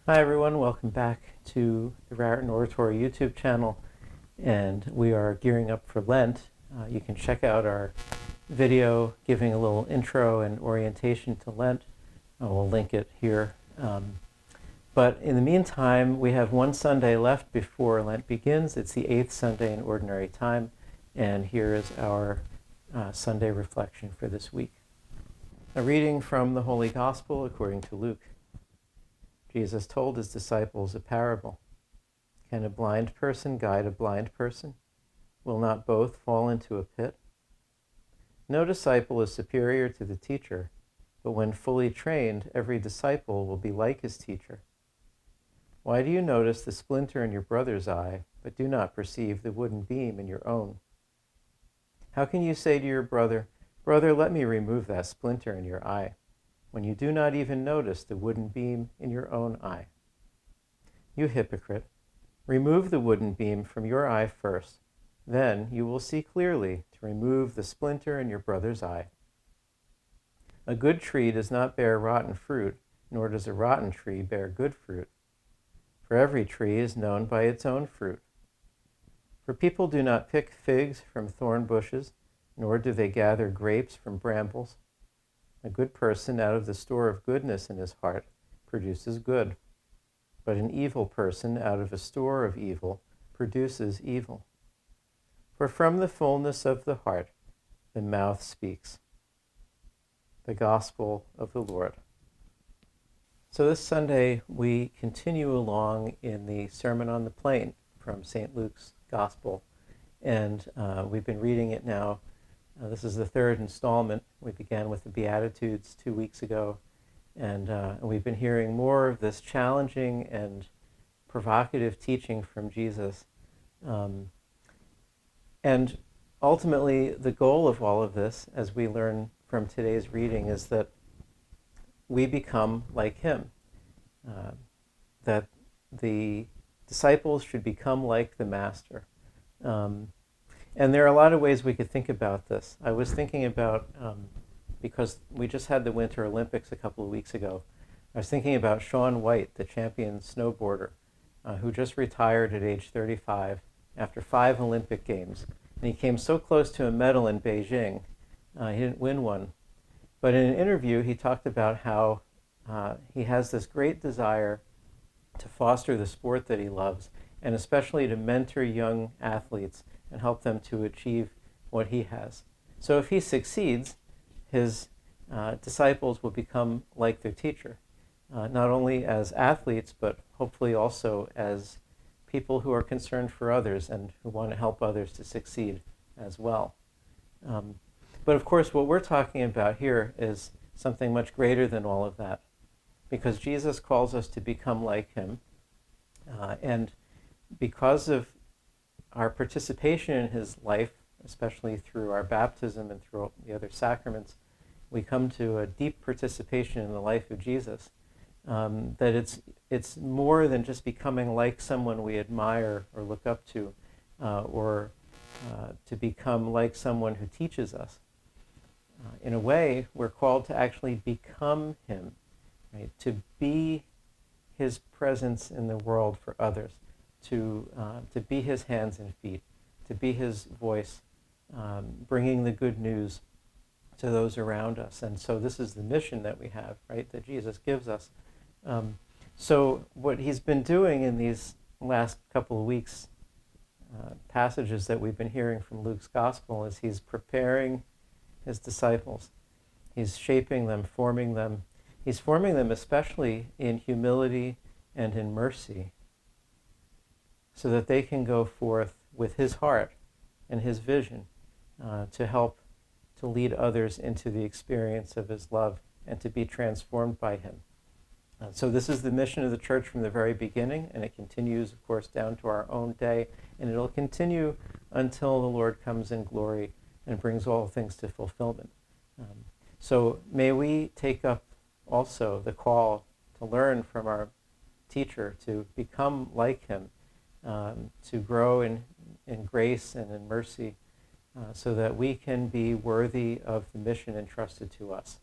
Hi everyone, welcome back to the Raritan Oratory YouTube channel, and we are gearing up for Lent. You can check out our video giving a little intro and orientation to Lent. We'll link it here. But in the meantime, we have one Sunday left before Lent begins. It's the 8th Sunday in Ordinary Time, and here is our Sunday reflection for this week. A reading from the Holy Gospel according to Luke. Jesus told his disciples a parable. Can a blind person guide a blind person? Will not both fall into a pit? No disciple is superior to the teacher, but when fully trained, every disciple will be like his teacher. Why do you notice the splinter in your brother's eye, but do not perceive the wooden beam in your own? How can you say to your brother, "Brother, let me remove that splinter in your eye," when you do not even notice the wooden beam in your own eye? You hypocrite, remove the wooden beam from your eye first, then you will see clearly to remove the splinter in your brother's eye. A good tree does not bear rotten fruit, nor does a rotten tree bear good fruit. For every tree is known by its own fruit. For people do not pick figs from thorn bushes, nor do they gather grapes from brambles. A good person out of the store of goodness in his heart produces good, but an evil person out of a store of evil produces evil. For from the fullness of the heart the mouth speaks. The Gospel of the Lord. So this Sunday we continue along in the Sermon on the Plain from St. Luke's Gospel, and we've been reading it now. This is the third installment. We began with the Beatitudes 2 weeks ago, and we've been hearing more of this challenging and provocative teaching from Jesus. And ultimately, the goal of all of this, as we learn from today's reading, is that we become like him, that the disciples should become like the Master. And there are a lot of ways we could think about this. I was thinking about, because we just had the Winter Olympics a couple of weeks ago, I was thinking about Shaun White, the champion snowboarder, who just retired at age 35 after 5 Olympic Games. And he came so close to a medal in Beijing. He didn't win one. But in an interview, he talked about how he has this great desire to foster the sport that he loves, and especially to mentor young athletes and help them to achieve what he has. So if he succeeds, his disciples will become like their teacher, not only as athletes, but hopefully also as people who are concerned for others and who want to help others to succeed as well. But of course, what we're talking about here is something much greater than all of that, because Jesus calls us to become like him, and because of our participation in his life, especially through our baptism and through the other sacraments, we come to a deep participation in the life of Jesus. That it's more than just becoming like someone we admire or look up to, or to become like someone who teaches us. In a way, we're called to actually become him, right? To be his presence in the world for others. To be his hands and feet, to be his voice, bringing the good news to those around us. And so this is the mission that we have, right, that Jesus gives us. So what he's been doing in these last couple of weeks, passages that we've been hearing from Luke's Gospel, is he's preparing his disciples. He's shaping them, forming them. He's forming them especially in humility and in mercy, so that they can go forth with his heart and his vision to help to lead others into the experience of his love and to be transformed by him. So this is the mission of the church from the very beginning, and it continues, of course, down to our own day, and it'll continue until the Lord comes in glory and brings all things to fulfillment. So may we take up also the call to learn from our teacher, to become like him, to grow in grace and in mercy, so that we can be worthy of the mission entrusted to us.